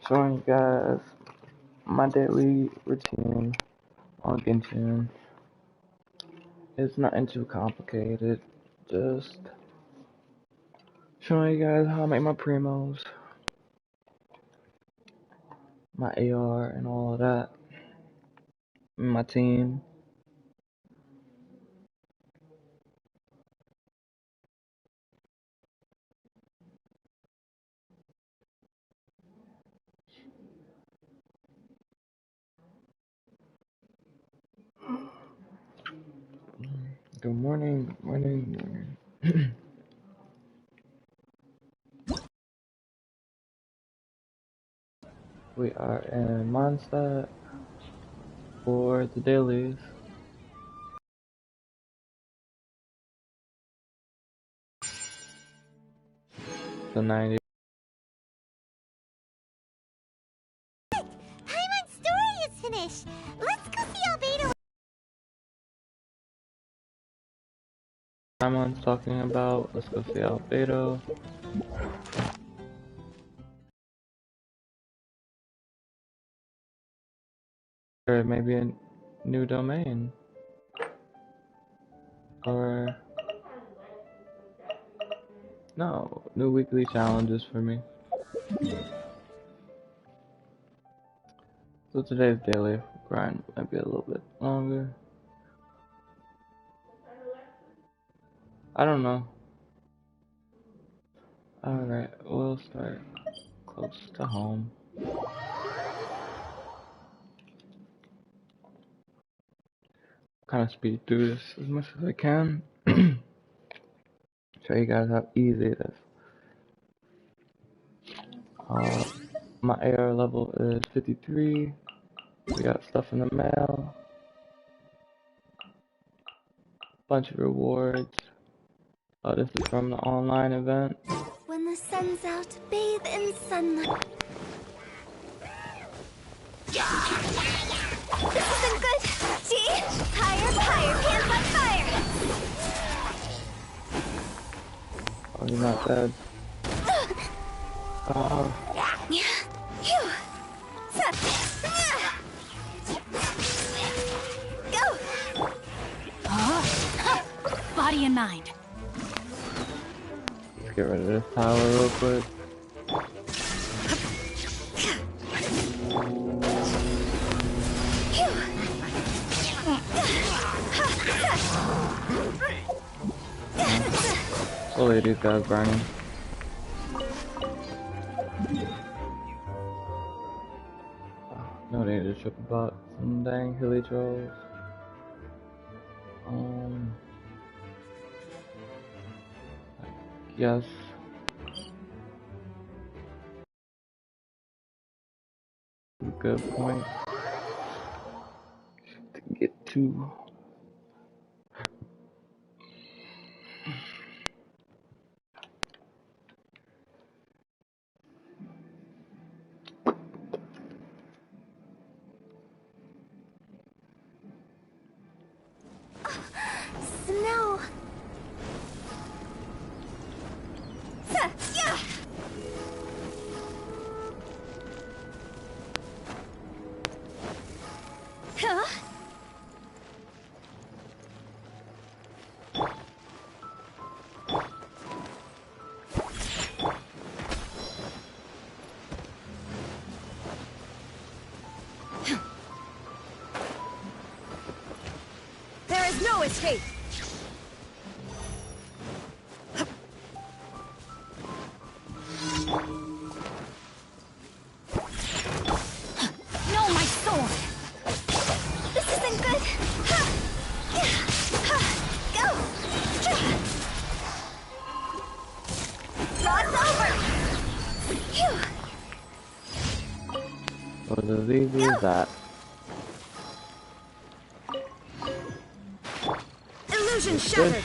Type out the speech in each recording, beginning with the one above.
showing you guys my daily routine on Genshin. It's nothing too complicated, just showing you guys how I make my primos, my AR, and all of that, and my team. Good morning, good morning, good morning. We are in Mondstadt for the dailies. So 90. Paimon's story is finished. Let's go see Albedo. Someone's talking about. Let's go see Albedo. Or maybe a new domain. Or no, new weekly challenges for me. So today's daily grind might be a little bit longer. I don't know. Alright, we'll start close to home. Kind of speed through this as much as I can. Show you guys how easy it is. My AR level is 53. We got stuff in the mail. Bunch of rewards. This is from the online event. When the sun's out, bathe in sunlight. This isn't good. See? Higher, higher, pants on fire. Oh, he's not dead. Oh. Body and mind. Let's get rid of this tower real quick. Slowly these guys burning. No need to trip about some dang hilly trolls. Yes. Good point to get to. Snow. There is no escape. No, my sword. This isn't good. Go. It's over. Was as easy as that. Illusion shattered.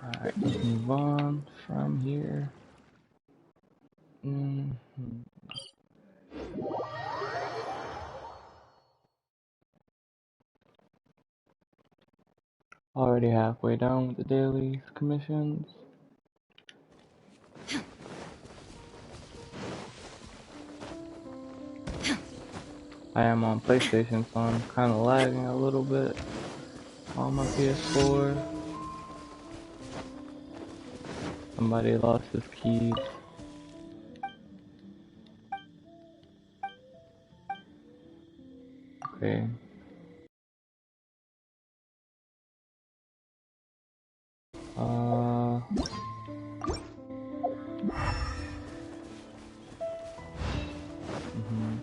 Alright, let's move on from here. Already halfway down with the daily commissions. I am on PlayStation, so I'm kind of lagging a little bit on my PS4. Somebody lost his keys. Okay. Mhm.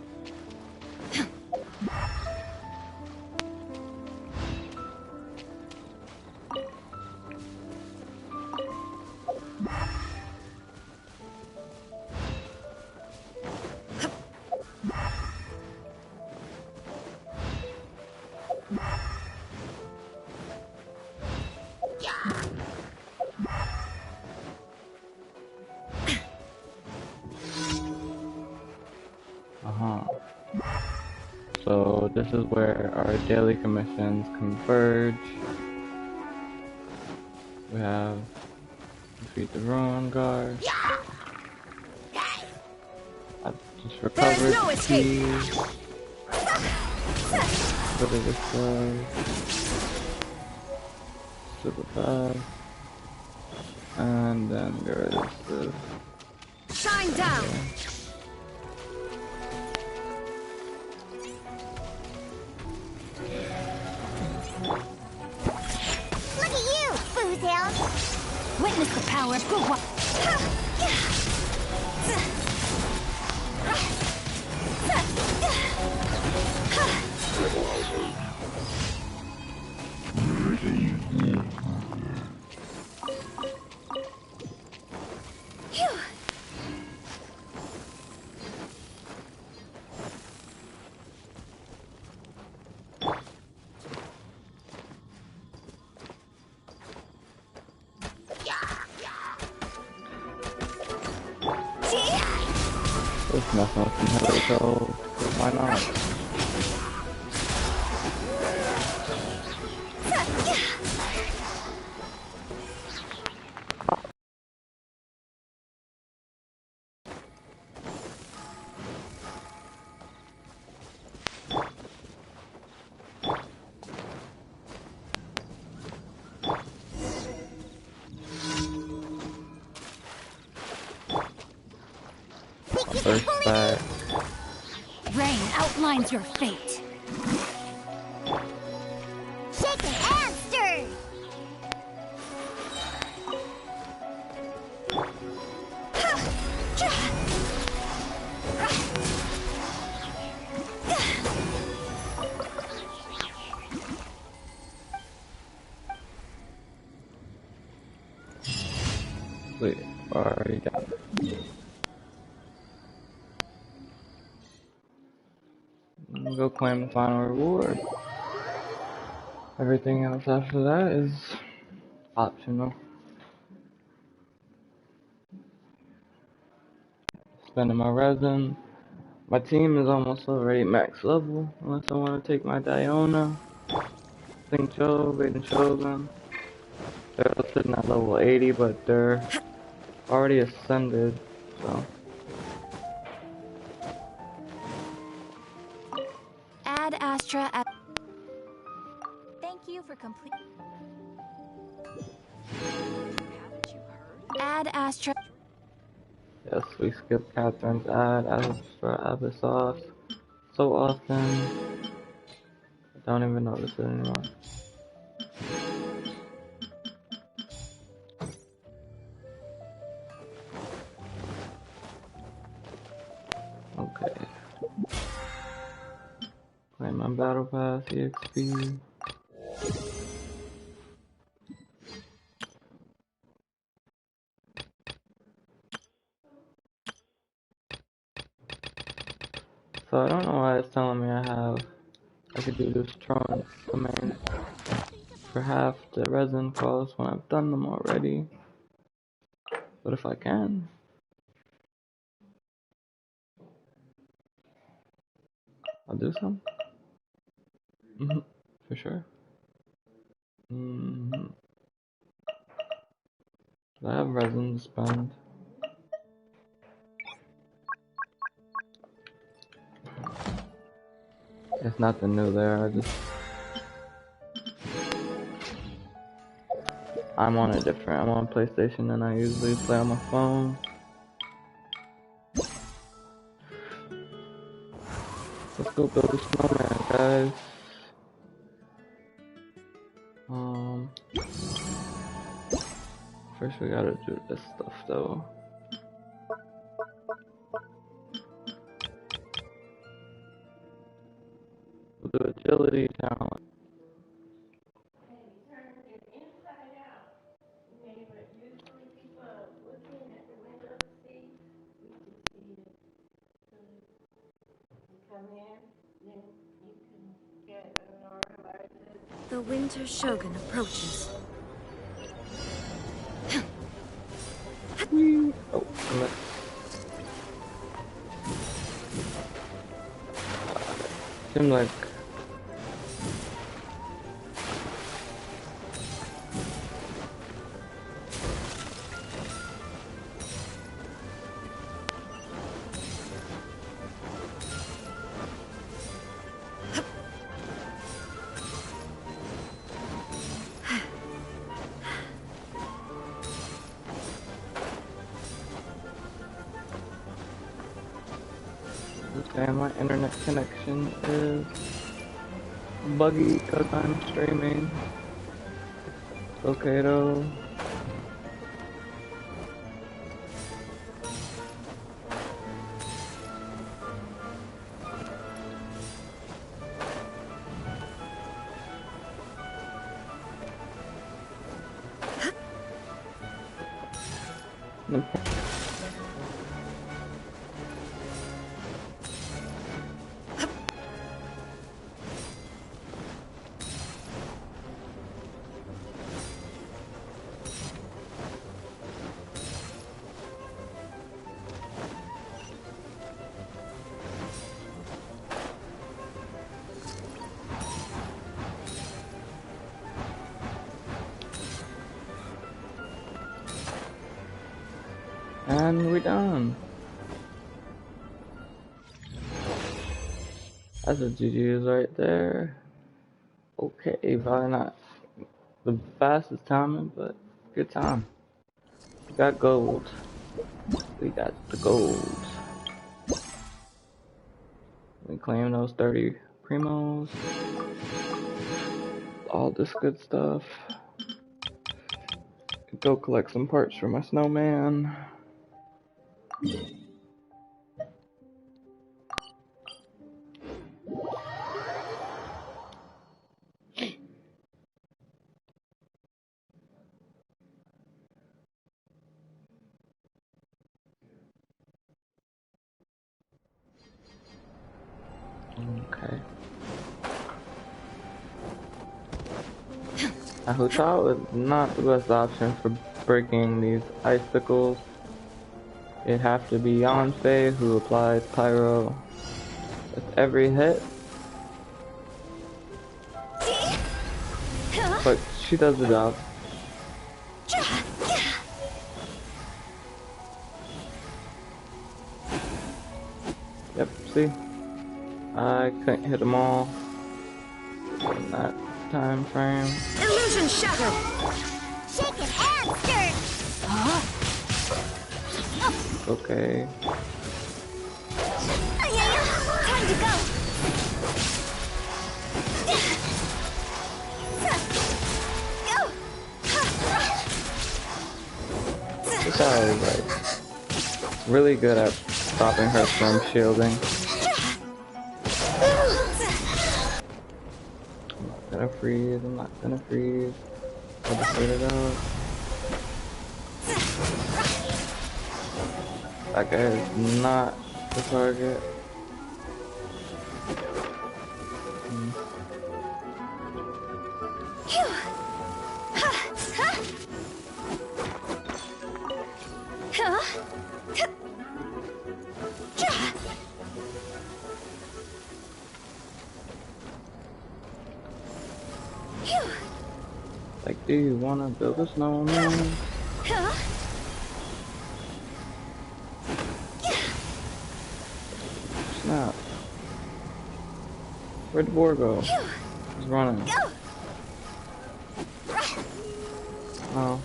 Uh-huh. So this is where our daily commissions converge. We have defeat the ruin guard. I just recovered no the escape. keys. Put it this way. Super fast. And then get rid of this. Shine down. Look at you, Foozhound. Witness the power of Gugwa. Let's mess with some heavy control. Why not? First back. Rain outlines your fate. Shaken and stirred. Wait, already got it. Go claim the final reward. Everything else after that is optional. Spending my resin. My team is almost already max level, unless I want to take my Diona, Cho, Raiden Shogun. They're all sitting at level 80, but they're already ascended, so. Add Astra at. Thank you for complete. Add Astra. Yes, we skip Catherine's ad, Astra, Abyssos so often, I don't even notice it anymore. Okay. Claim my battle pass, EXP. So I don't know why it's telling me I could do this Tron command for half the resin cost when I've done them already. But if I can, I'll do some. For sure. Mm-hmm. I have resin to spend. It's nothing new there. I'm on PlayStation and I usually play on my phone. Let's go build a snowman, guys. First we gotta do this stuff though. We'll do agility talent. The Winter Shogun approaches. Whee! Oh, I missed. Seems like okay, my internet connection is buggy because I'm streaming. Okay though. And we're done. That's a GG's right there. Okay, probably not the fastest timing, but good time. We got gold. We got the gold. We claim those 30 primos. All this good stuff. Go collect some parts for my snowman. Okay. Huchao is not the best option for breaking these icicles. It'd have to be Yanfei who applies pyro with every hit. But she does the job. Yep, see? I couldn't hit them all in that time frame. Illusion shattered! Shake it and stir! Huh? Okay. Time to go! This guy is like really good at stopping her from shielding. I'm not gonna freeze, I'm not gonna freeze. I'll just let it out. That guy is not the target. Like, do you wanna build a snowman? Snap. Where'd the boar go? He's running. Oh.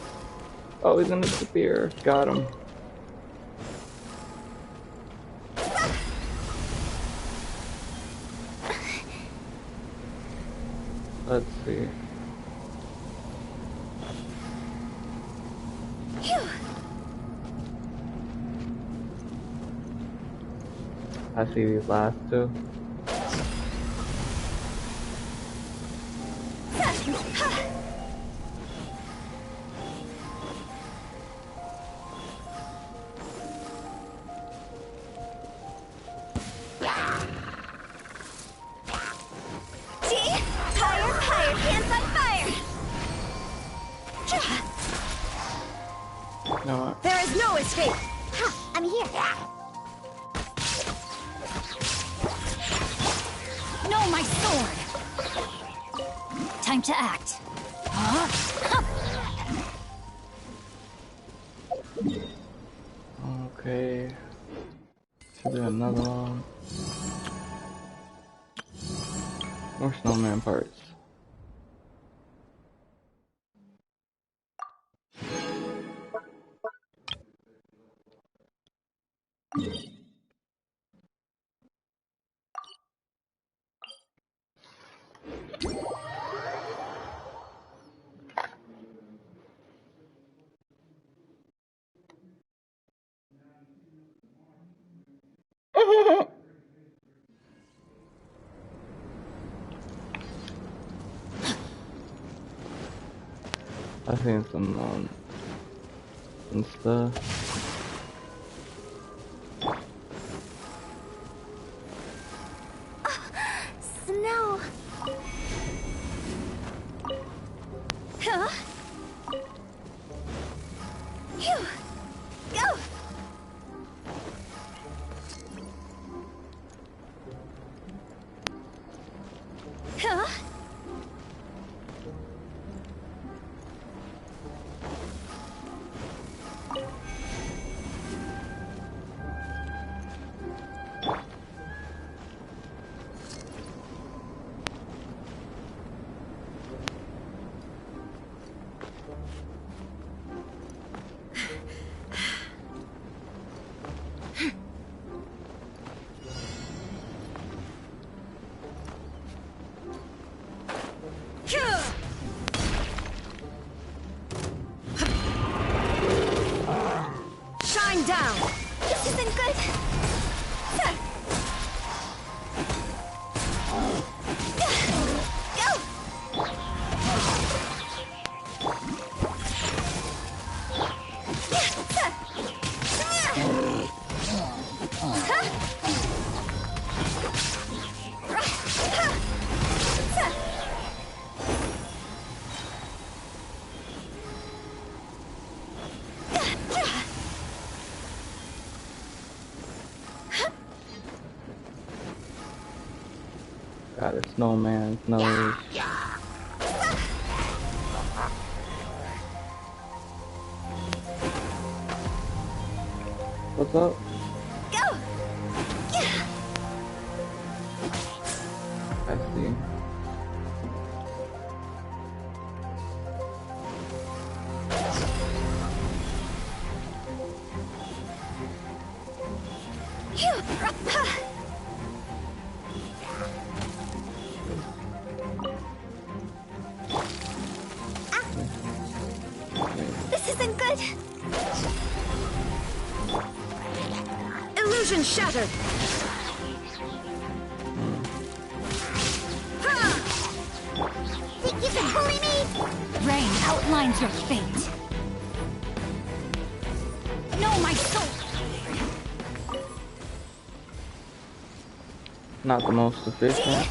Oh, he's in the spear. Got him. Let's see. I see these last two. You know what? There is no escape. I'm here. No, my sword. Time to act. Okay. Should do another one. More snowman parts. I've seen some stuff. Snow. Huh? Phew. Go. Huh? Shine down. This isn't good. Got a snowman's nose. What's up? Go. I see. This isn't good. Illusion shattered. Think you can bully me? Rain outlines your fate. No, my soul. Not the most efficient.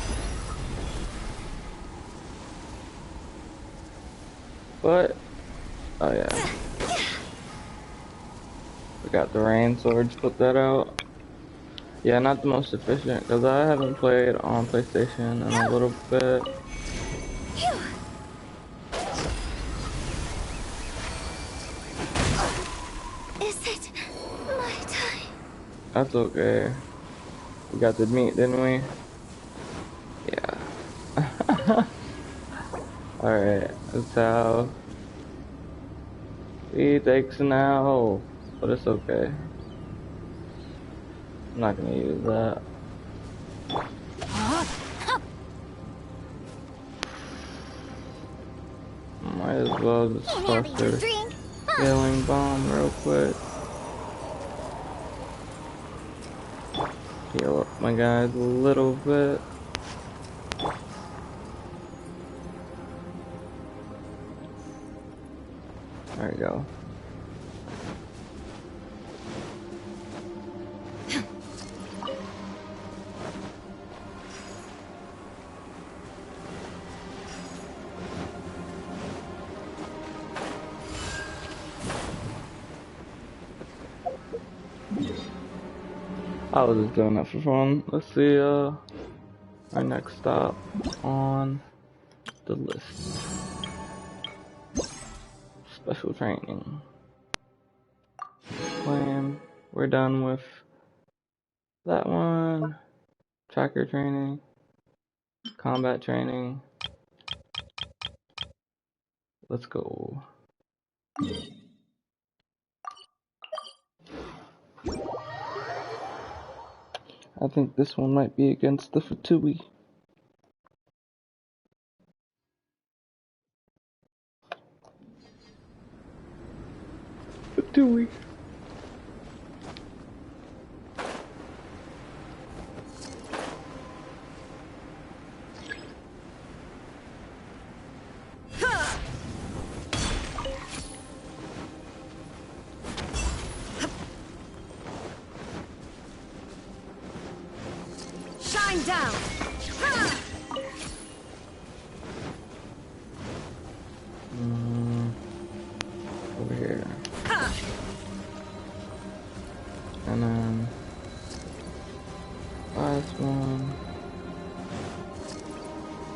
But, oh yeah. We got the rain swords, put that out. Yeah, not the most efficient, because I haven't played on PlayStation in a little bit. That's okay. We got the meat, didn't we? Yeah. Alright, that's how he takes an L. But it's okay. I'm not gonna use that. Might as well just Can't have toss you her drink. healing bomb real quick. Heal up my guys a little bit. There we go. I was just doing that for fun. Let's see, our next stop on the list. Special training. Plan. We're done with that one. Tracker training. Combat training. Let's go. I think this one might be against the Fatui. Fatui. Shine down. Over here. And then last one.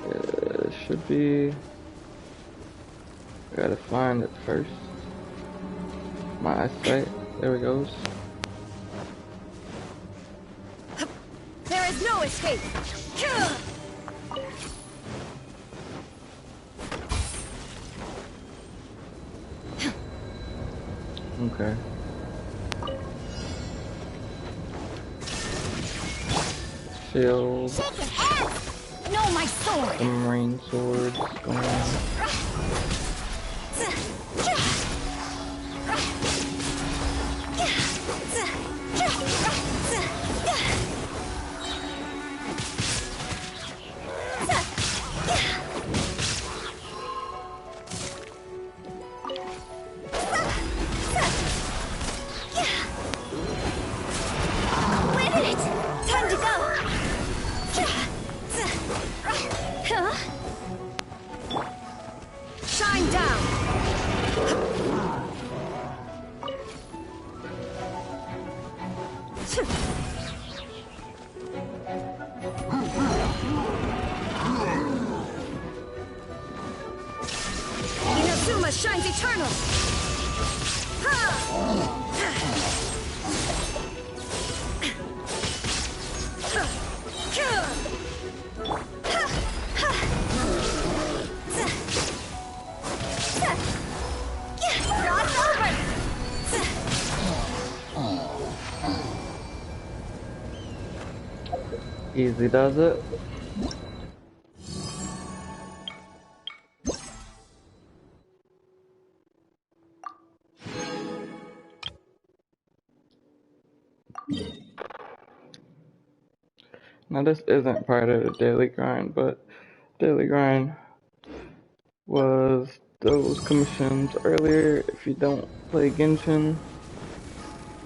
It should be. I gotta find it first. My eyesight. There it goes. There is no escape. Okay. Shield. Shake his ass! No, my sword! Some rain swords going on. We did it! Time to go! Huh? Shine down! Inazuma shines eternal! Cross over! Easy does it. Now this isn't part of the daily grind, but daily grind was those commissions earlier. If you don't play Genshin,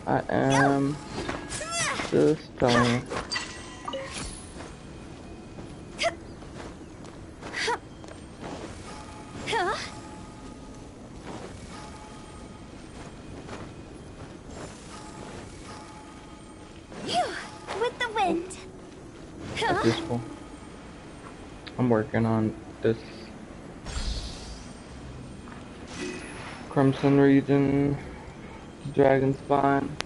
I am just telling you. Huh? Phew, with the wind. That's useful. I'm working on this Crimson region, Dragon Spine.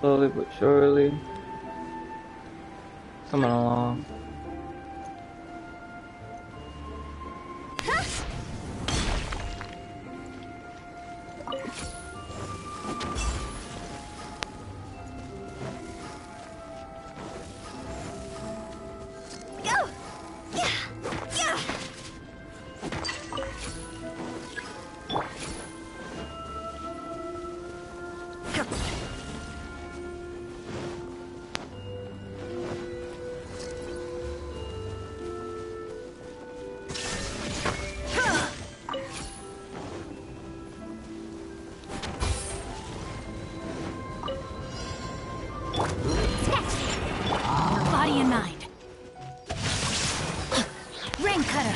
Slowly but surely. Coming along. Body and mind. Rain cutter.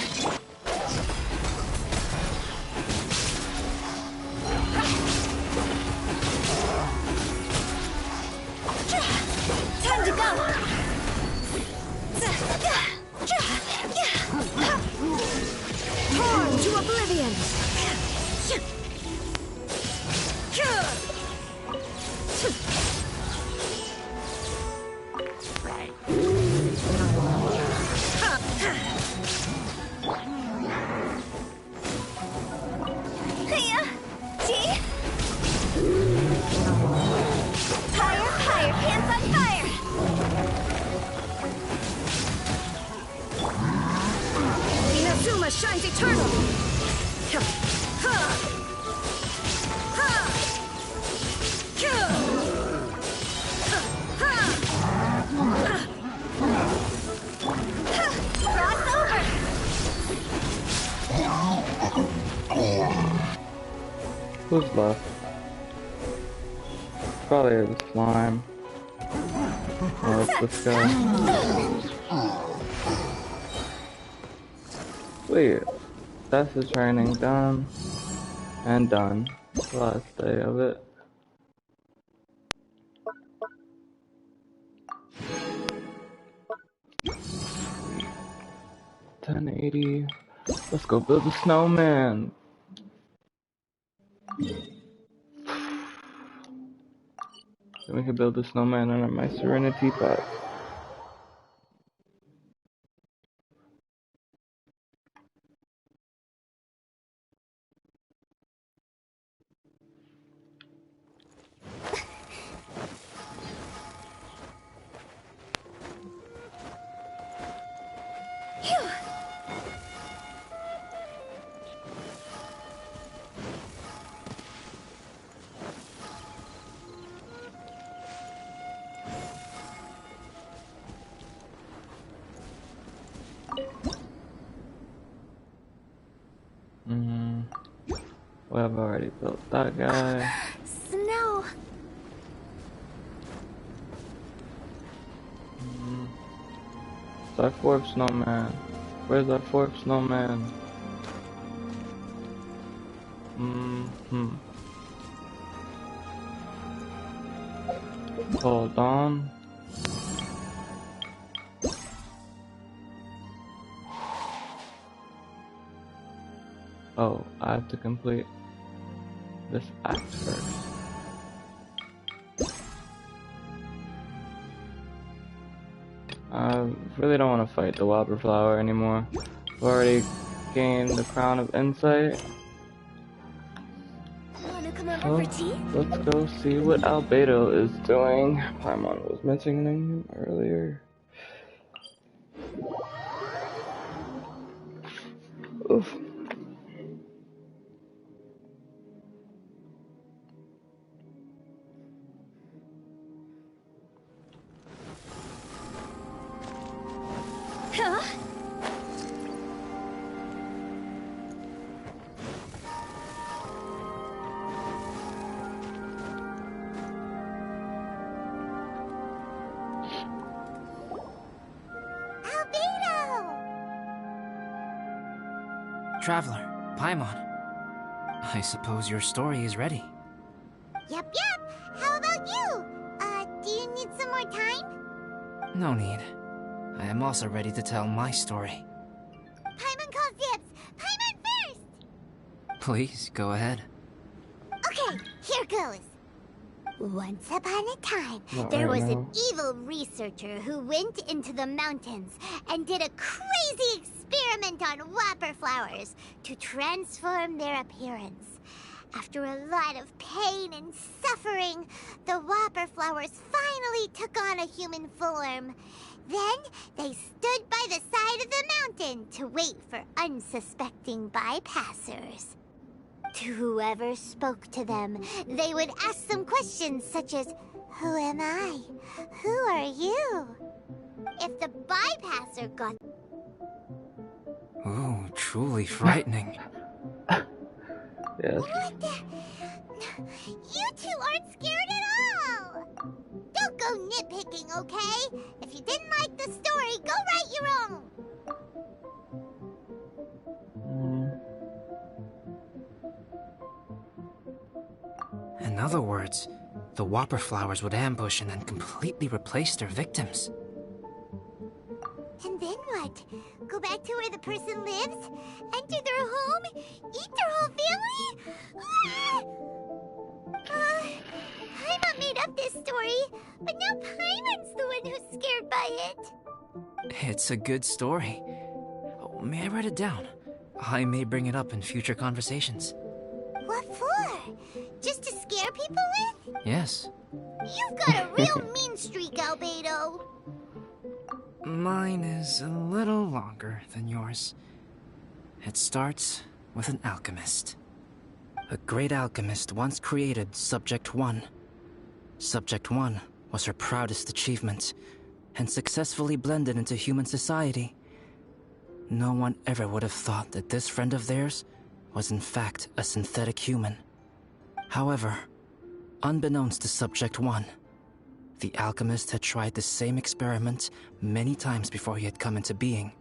Time to go. Torn to oblivion. Shines eternal. Cross over. Who's left? Probably the slime. Or it's this guy. Sweet. That's the training done. And done. The last day of it. $10.80. Let's go build a snowman. Then we can build a snowman under my Serenity pot. Well, I've already built that guy. Snow. It's our fourth snowman. Where's our fourth snowman? Hold on. Oh, I have to complete this act first. I really don't want to fight the Whopper Flower anymore. I've already gained the Crown of Insight. Wanna come over for tea? Let's go see what Albedo is doing. Paimon was mentioning him earlier. Oof. Huh? Traveler, Paimon. I suppose your story is ready. Yep. How about you? Do you need some more time? No need. I am also ready to tell my story. Paimon calls dibs. Paimon first! Please, go ahead. Okay, here goes. Once upon a time, Not there right was an now. evil researcher who went into the mountains and did a crazy experiment on whopper flowers to transform their appearance. After a lot of pain and suffering, the whopper flowers finally took on a human form. Then they stood by the side of the mountain to wait for unsuspecting bypassers. To whoever spoke to them, they would ask them questions such as, "Who am I? Who are you?" If the bypasser got... Ooh, truly frightening. Yes. What the... You two aren't scared at all! Don't go nitpicking, okay? If you didn't like the story, go write your own! In other words, the whopper flowers would ambush and then completely replace their victims. And then what? Go back to where the person lives? Enter their home? Eat their whole family? Paimon made up this story, but now Paimon's the one who's scared by it. It's a good story. Oh, may I write it down? I may bring it up in future conversations. What for? Just to scare people with? Yes. You've got a real mean streak, Albedo. Mine is a little longer than yours. It starts with an alchemist. A great alchemist once created Subject 1. Subject 1 was her proudest achievement, and successfully blended into human society. No one ever would have thought that this friend of theirs was in fact a synthetic human. However, unbeknownst to Subject 1, the alchemist had tried the same experiment many times before he had come into being.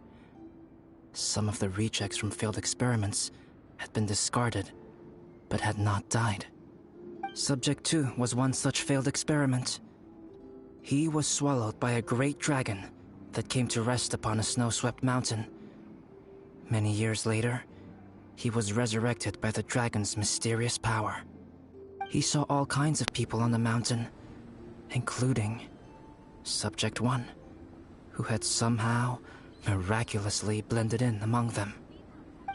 Some of the rejects from failed experiments had been discarded, but had not died. Subject 2 was one such failed experiment. He was swallowed by a great dragon that came to rest upon a snow-swept mountain. Many years later, he was resurrected by the dragon's mysterious power. He saw all kinds of people on the mountain, including Subject 1, who had somehow miraculously blended in among them.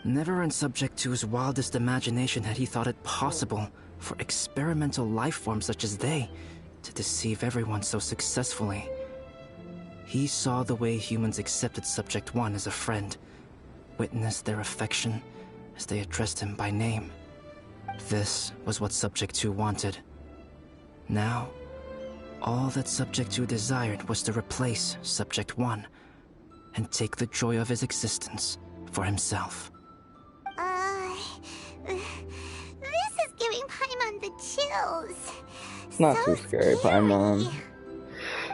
Never in Subject 2's wildest imagination had he thought it possible for experimental life forms such as they to deceive everyone so successfully. He saw the way humans accepted Subject 1 as a friend, witnessed their affection as they addressed him by name. This was what Subject 2 wanted. Now, all that Subject 2 desired was to replace Subject 1 and take the joy of his existence for himself. This is giving Paimon the chills. It's not So too scary, Paimon.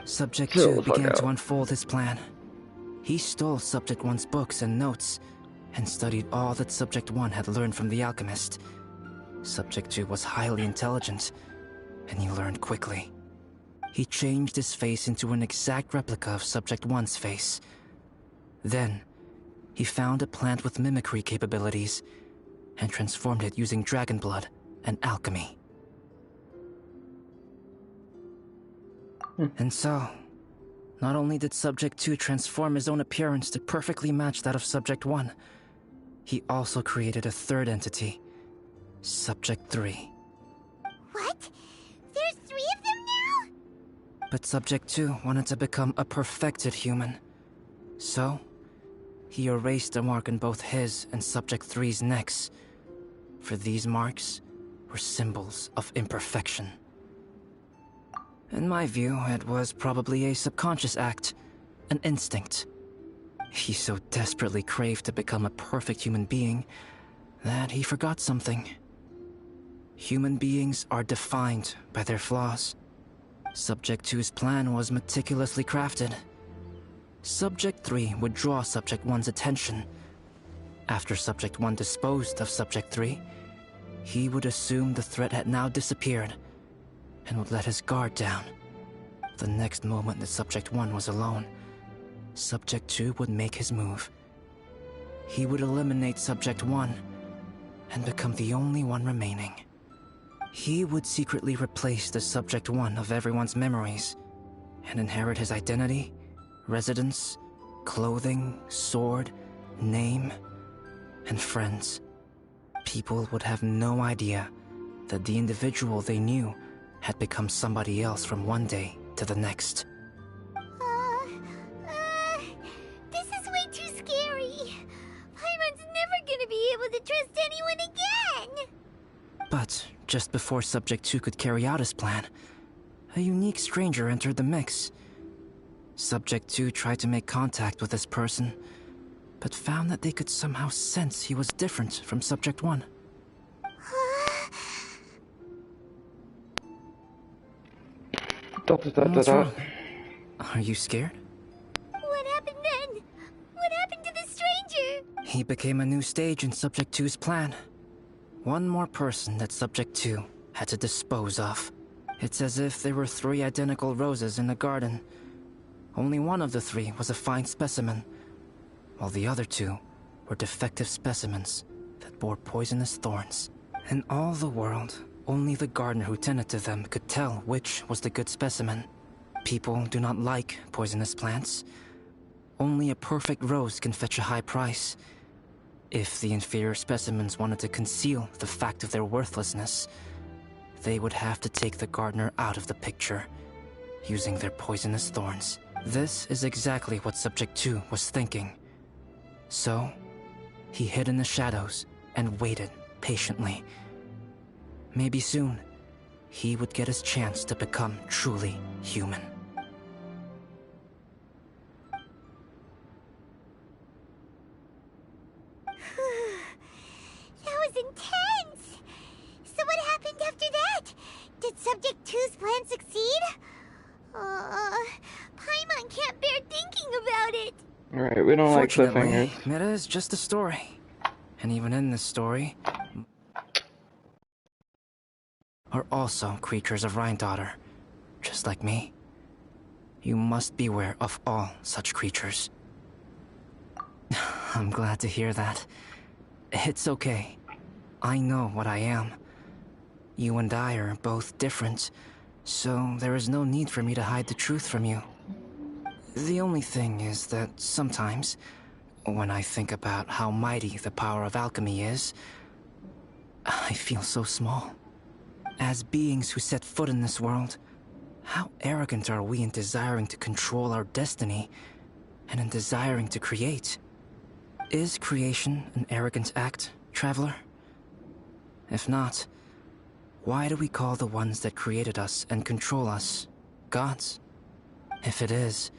Subject Chill 2 the fuck began to out. unfold his plan. He stole Subject 1's books and notes and studied all that Subject 1 had learned from the alchemist. Subject 2 was highly intelligent, and he learned quickly. He changed his face into an exact replica of Subject 1's face. Then, he found a plant with mimicry capabilities and transformed it using dragon blood and alchemy. And so, not only did Subject 2 transform his own appearance to perfectly match that of Subject 1, he also created a third entity, Subject 3. What? There's 3 of them now? But Subject 2 wanted to become a perfected human. So, he erased a mark on both his and Subject 3's necks, for these marks were symbols of imperfection. In my view, it was probably a subconscious act, an instinct. He so desperately craved to become a perfect human being that he forgot something. Human beings are defined by their flaws. Subject 2's plan was meticulously crafted. Subject 3 would draw Subject 1's attention. After Subject 1 disposed of Subject 3, he would assume the threat had now disappeared and would let his guard down. The next moment that Subject 1 was alone, Subject 2 would make his move. He would eliminate Subject 1 and become the only one remaining. He would secretly replace the Subject 1 of everyone's memories and inherit his identity, residence, clothing, sword, name, and friends. People would have no idea that the individual they knew had become somebody else from one day to the next. This is way too scary. Paimon's never gonna be able to trust anyone again. But just before Subject 2 could carry out his plan, a unique stranger entered the mix. Subject 2 tried to make contact with this person, but found that they could somehow sense he was different from Subject 1. What's wrong? Are you scared? What happened then? What happened to the stranger? He became a new stage in Subject 2's plan. One more person that Subject 2 had to dispose of. It's as if there were 3 identical roses in a garden. Only one of the 3 was a fine specimen, while the other 2 were defective specimens that bore poisonous thorns. In all the world, only the gardener who tended to them could tell which was the good specimen. People do not like poisonous plants. Only a perfect rose can fetch a high price. If the inferior specimens wanted to conceal the fact of their worthlessness, they would have to take the gardener out of the picture, using their poisonous thorns. This is exactly what Subject 2 was thinking. So, he hid in the shadows and waited patiently. Maybe soon, he would get his chance to become truly human. That was intense! So what happened after that? Did Subject 2's plan succeed? Paimon can't bear thinking about it. Alright, we don't like Fortunately, cliffhangers. it is just a story. And even in this story, are also creatures of Rhine-Daughter, just like me. You must beware of all such creatures. I'm glad to hear that. It's okay. I know what I am. You and I are both different, so there is no need for me to hide the truth from you. The only thing is that sometimes, when I think about how mighty the power of alchemy is, I feel so small. As beings who set foot in this world, how arrogant are we in desiring to control our destiny, and in desiring to create? Is creation an arrogant act, traveler? If not, why do we call the ones that created us and control us gods? If it is,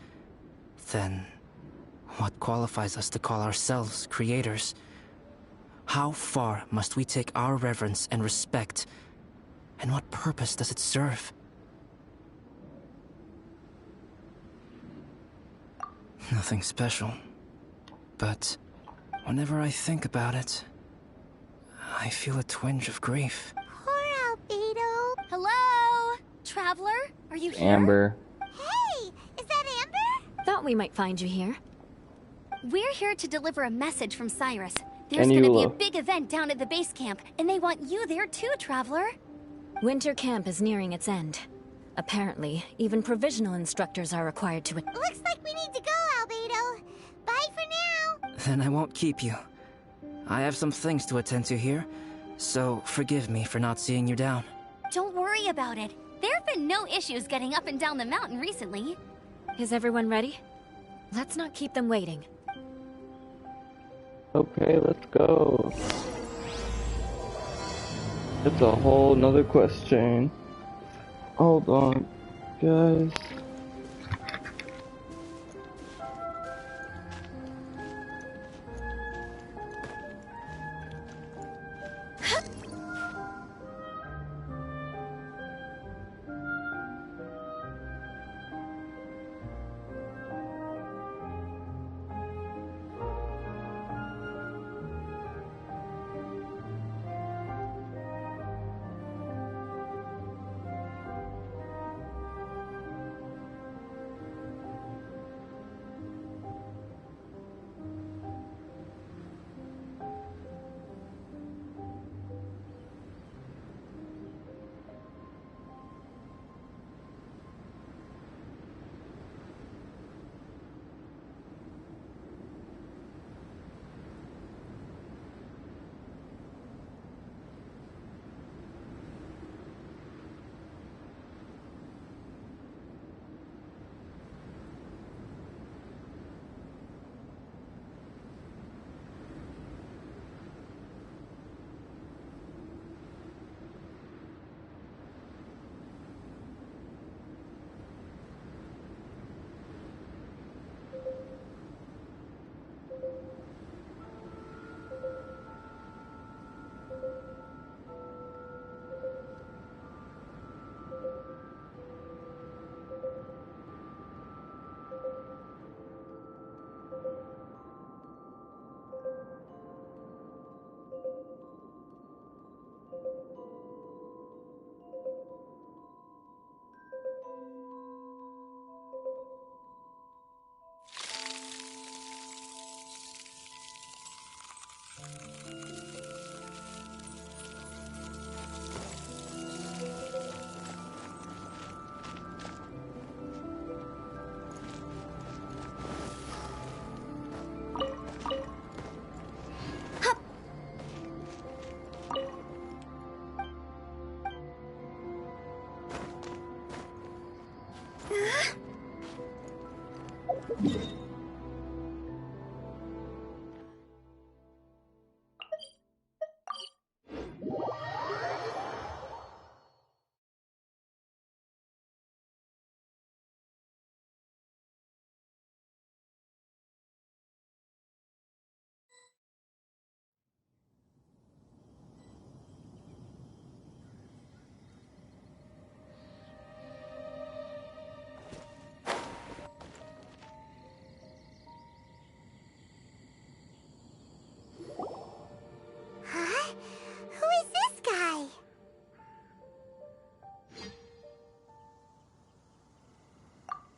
then what qualifies us to call ourselves creators? How far must we take our reverence and respect, and what purpose does it serve? Nothing special, but whenever I think about it, I feel a twinge of grief. Poor Albedo. Hello? Traveler? Are you here? Amber. Hey, is that Amber? Thought we might find you here. We're here to deliver a message from Cyrus. There's And gonna be a Eula. big event down at the base camp, and they want you there too, Traveler. Winter camp is nearing its end. Apparently, even provisional instructors are required to Looks like we need to go, Albedo. Bye for now. Then I won't keep you. I have some things to attend to here, so forgive me for not seeing you down. Don't worry about it. There have been no issues getting up and down the mountain recently. Is everyone ready? Let's not keep them waiting. Okay, let's go. It's a whole nother question. Hold on, guys.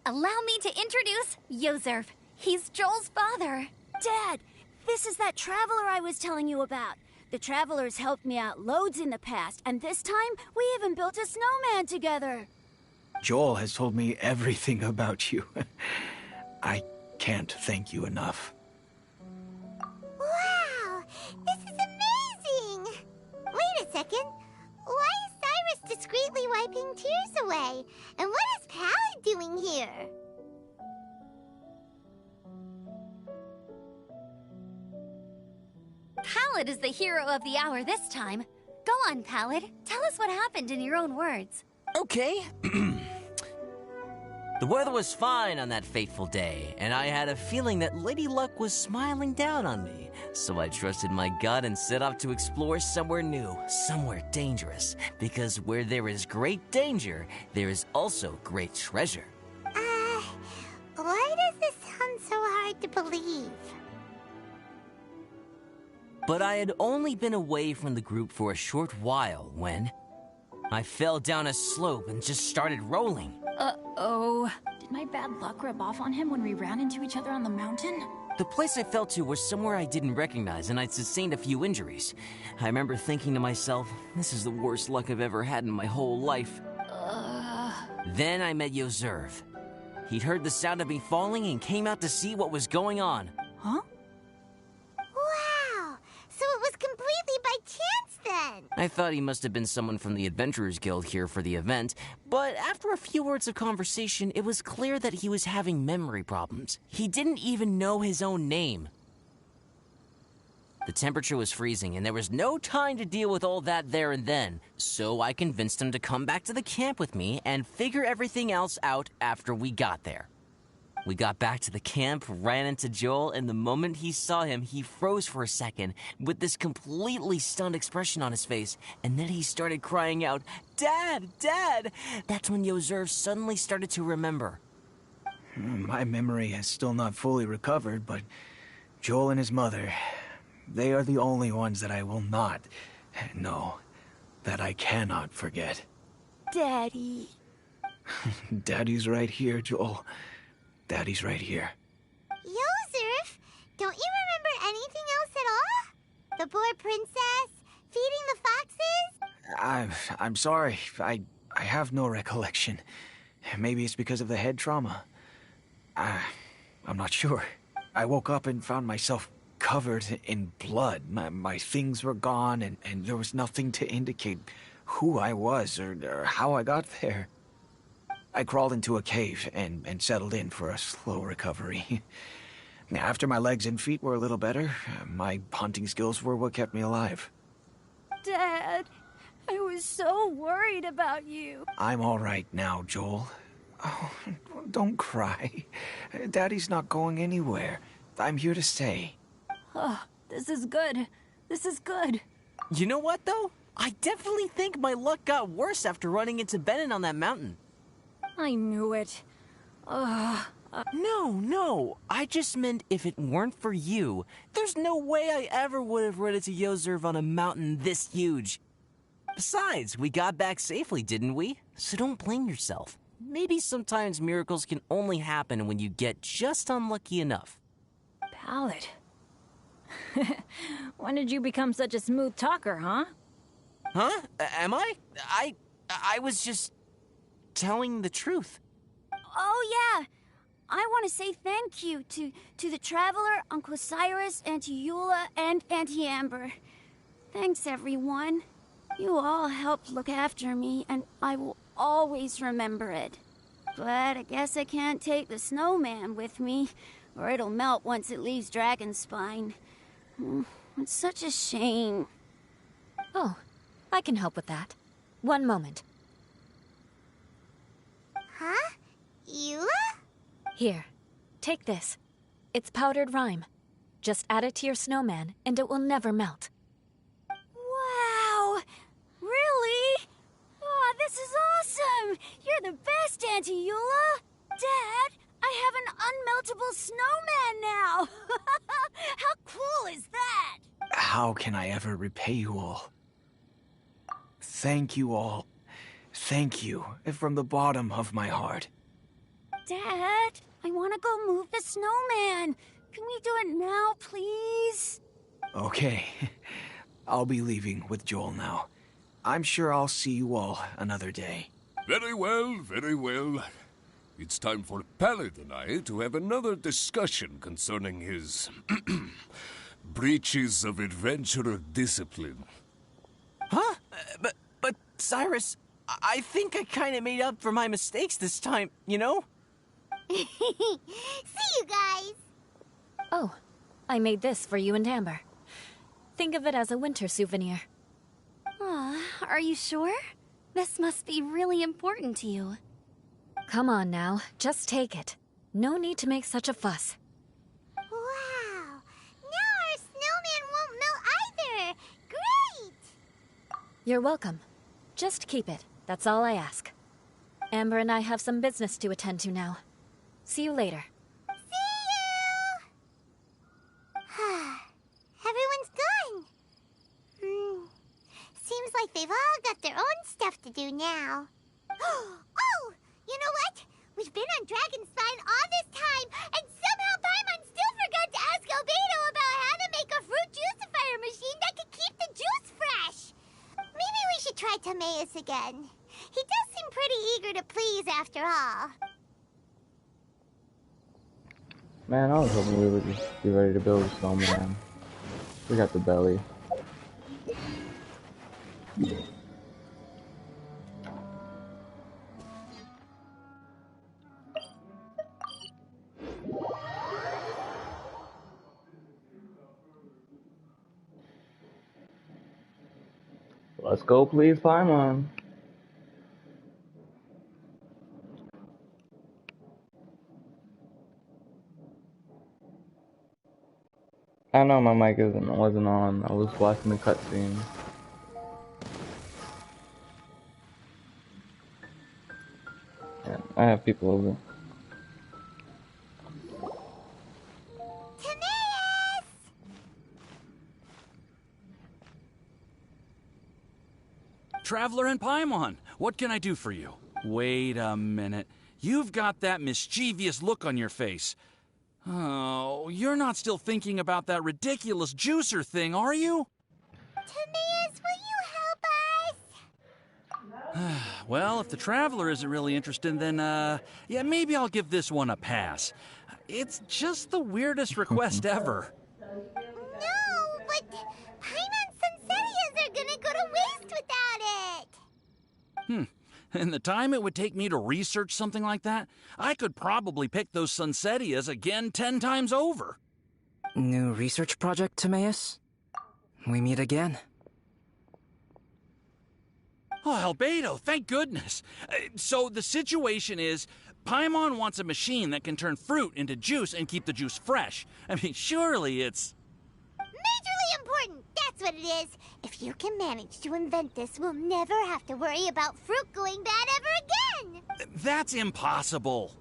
Allow me to introduce Yozerf. He's Joel's father. Dad, this is that traveler I was telling you about. The traveler's helped me out loads in the past, and this time we even built a snowman together. Joel has told me everything about you. I can't thank you enough. Wow! This is amazing! Wait a second. Why is Cyrus discreetly wiping tears away? And what is Pallid doing here? Pallid is the hero of the hour this time. Go on, Pallid. Tell us what happened in your own words. Okay. The weather was fine on that fateful day, and I had a feeling that Lady Luck was smiling down on me. So I trusted my gut and set off to explore somewhere new, somewhere dangerous. Because where there is great danger, there is also great treasure. Why does this sound so hard to believe? But I had only been away from the group for a short while when I fell down a slope and just started rolling. Uh-oh. Did my bad luck rub off on him when we ran into each other on the mountain? The place I fell to was somewhere I didn't recognize, and I'd sustained a few injuries. I remember thinking to myself, this is the worst luck I've ever had in my whole life. Then I met Yozerf. He'd heard the sound of me falling and came out to see what was going on. Huh? Wow! So it was completely by chance then! I thought he must have been someone from the Adventurers Guild here for the event, but after a few words of conversation, it was clear that he was having memory problems. He didn't even know his own name. The temperature was freezing, and there was no time to deal with all that there and then, so I convinced him to come back to the camp with me and figure everything else out after we got there. We got back to the camp, ran into Joel, and the moment he saw him, he froze for a second with this completely stunned expression on his face, and then he started crying out, "Dad! Dad!" That's when Yozerf suddenly started to remember. My memory has still not fully recovered, but Joel and his mother, they are the only ones that I will not, no, that I cannot forget. Daddy. Daddy's right here, Joel. Daddy's right here. Yozerf, don't you remember anything else at all? The poor princess? Feeding the foxes? I'm sorry. I have no recollection. Maybe it's because of the head trauma. I'm not sure. I woke up and found myself covered in blood. My things were gone, and there was nothing to indicate who I was or how I got there. I crawled into a cave and settled in for a slow recovery. After my legs and feet were a little better, my hunting skills were what kept me alive. Dad, I was so worried about you. I'm all right now, Joel. Oh, don't cry. Daddy's not going anywhere. I'm here to stay. Oh, this is good. This is good. You know what, though? I definitely think my luck got worse after running into Benin on that mountain. I knew it. No. I just meant if it weren't for you, there's no way I ever would have run into Yozerf on a mountain this huge. Besides, we got back safely, didn't we? So don't blame yourself. Maybe sometimes miracles can only happen when you get just unlucky enough. Pallid. When did you become such a smooth talker, huh? Huh? Am I? I was just telling the truth. Oh, yeah. I want to say thank you to the Traveler, Uncle Cyrus, Auntie Eula, and Auntie Amber. Thanks, everyone. You all helped look after me, and I will always remember it. But I guess I can't take the snowman with me, or it'll melt once it leaves Dragonspine. It's such a shame. Oh, I can help with that. One moment. Huh? Eula? Here, take this. It's powdered rime. Just add it to your snowman, and it will never melt. Wow! Really? Oh, this is awesome! You're the best, Auntie Eula! Dad, I have an unmeltable snowman now! How cool is that? How can I ever repay you all? Thank you all. Thank you from the bottom of my heart. Dad, I want to go move the snowman. Can we do it now, please? Okay. I'll be leaving with Joel now. I'm sure I'll see you all another day. Very well, very well. It's time for Pallet and I to have another discussion concerning his breaches of adventurer discipline. Huh? But Cyrus, I think I kind of made up for my mistakes this time, you know? See you guys! Oh, I made this for you and Amber. Think of it as a winter souvenir. Aw, are you sure? This must be really important to you. Come on now, just take it. No need to make such a fuss. Wow! Now our snowman won't melt either! Great! You're welcome. Just keep it. That's all I ask. Amber and I have some business to attend to now. See you later. See you! Everyone's gone. Seems like they've all got their own stuff to do now. Oh! You know what? We've been on Dragonspine all this time, and somehow Paimon still forgot to ask Albedo about how to make a fruit juicifier machine that could keep the juice fresh. Maybe we should try Timaeus again. He does seem pretty eager to please after all. Man, I was hoping we would just be ready to build a snowman. We got the belly. Let's go, please, Paimon. I know my mic wasn't on. I was watching the cutscene. Yeah, I have people over. Timaeus! Traveler and Paimon, what can I do for you? Wait a minute. You've got that mischievous look on your face. Oh, you're not still thinking about that ridiculous juicer thing, are you? Timaeus, will you help us? Well, if the Traveler isn't really interested, then, yeah, maybe I'll give this one a pass. It's just the weirdest request ever. No, but Paimon's Sunsettias are gonna go to waste without it! And the time it would take me to research something like that, I could probably pick those Sunsettias again 10 times over. New research project, Timaeus? We meet again. Oh, Albedo, thank goodness. So the situation is, Paimon wants a machine that can turn fruit into juice and keep the juice fresh. I mean, surely it's... Majorly important, that's what it is. If you can manage to invent this, we'll never have to worry about fruit going bad ever again! That's impossible.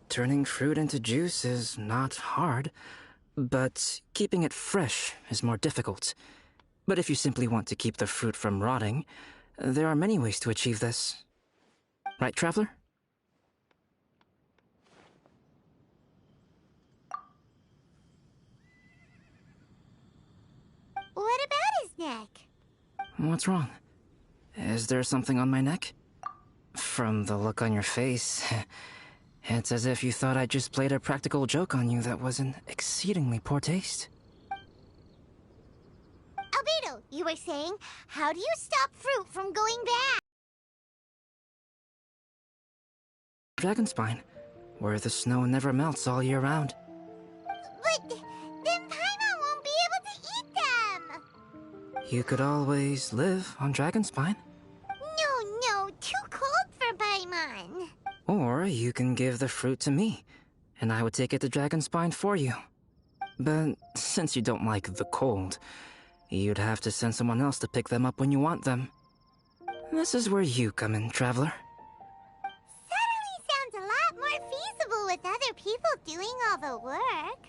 Turning fruit into juice is not hard, but keeping it fresh is more difficult. But if you simply want to keep the fruit from rotting, there are many ways to achieve this. Right, Traveler? What about his neck? What's wrong? Is there something on my neck? From the look on your face, it's as if you thought I just played a practical joke on you that was in exceedingly poor taste. Albedo, you were saying, how do you stop fruit from going bad? Dragonspine, where the snow never melts all year round. But then Paimon won't be able to eat them! You could always live on Dragonspine. No, too cold for Paimon. Or you can give the fruit to me, and I would take it to Dragonspine for you. But since you don't like the cold, you'd have to send someone else to pick them up when you want them. This is where you come in, traveler. Suddenly sounds a lot more feasible with other people doing all the work.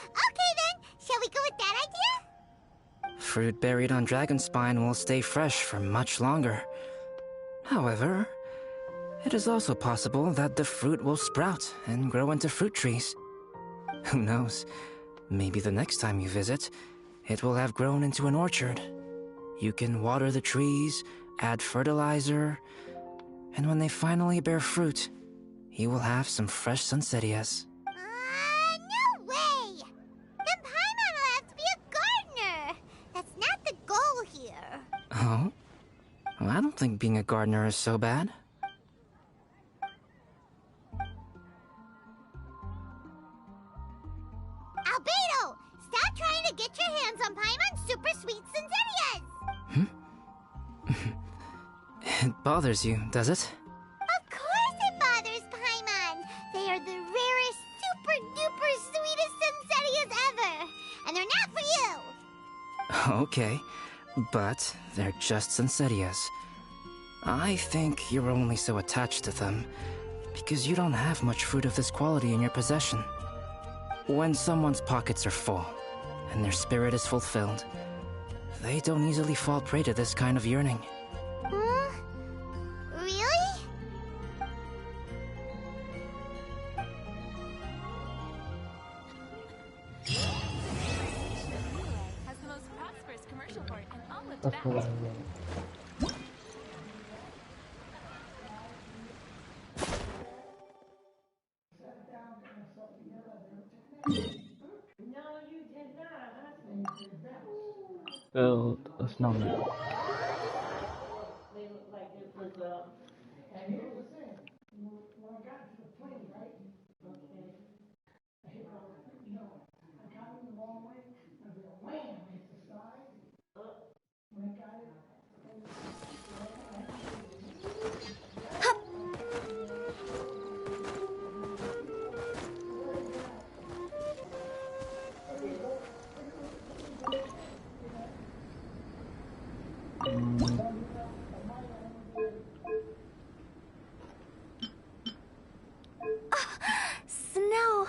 Okay then, shall we go with that idea? Fruit buried on Dragonspine will stay fresh for much longer. However, it is also possible that the fruit will sprout and grow into fruit trees. Who knows? Maybe the next time you visit, it will have grown into an orchard. You can water the trees, add fertilizer, and when they finally bear fruit, you will have some fresh sunsettias. No way! Then Paimon will have to be a gardener! That's not the goal here. Oh? Well, I don't think being a gardener is so bad. Albedo! Stop trying to get your hands on Paimon's super sweet Sunsettias! It bothers you, does it? Of course it bothers Paimon! They are the rarest, super-duper sweetest Sunsettias ever! And they're not for you! Okay, but they're just Sunsettias. I think you're only so attached to them because you don't have much fruit of this quality in your possession. When someone's pockets are full and their spirit is fulfilled, they don't easily fall prey to this kind of yearning. Huh? Really? Has the most prosperous commercial port in all of That's what I Tibet. wrote. Build a snowman. Snow.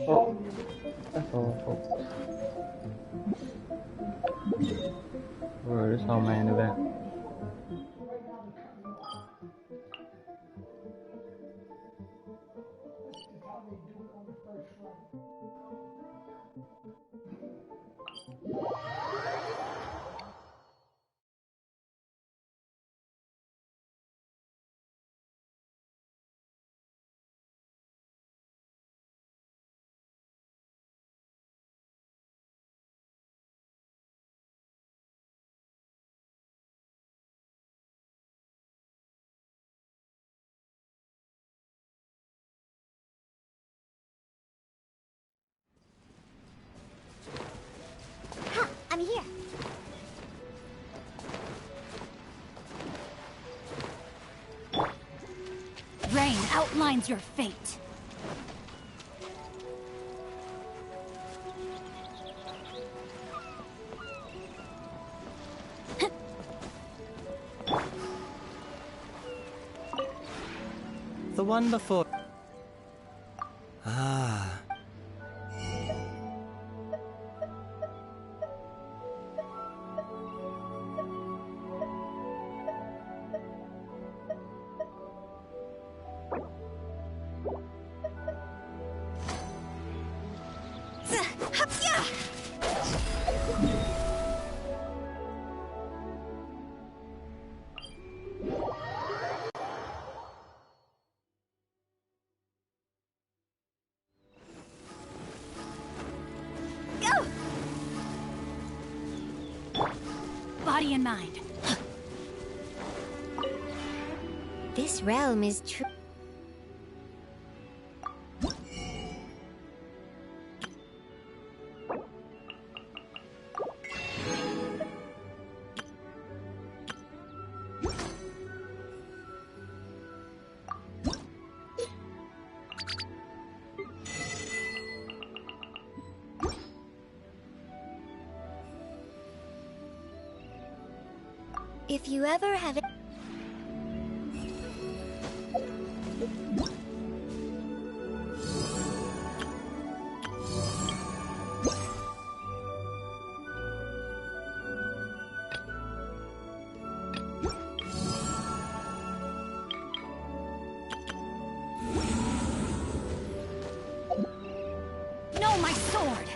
Oh, that's all, folks. For this whole main event. Ha! I'm here. Rain outlines your fate. The one before. Ah. Body and mind. This realm is true. If you ever have it. No, my sword!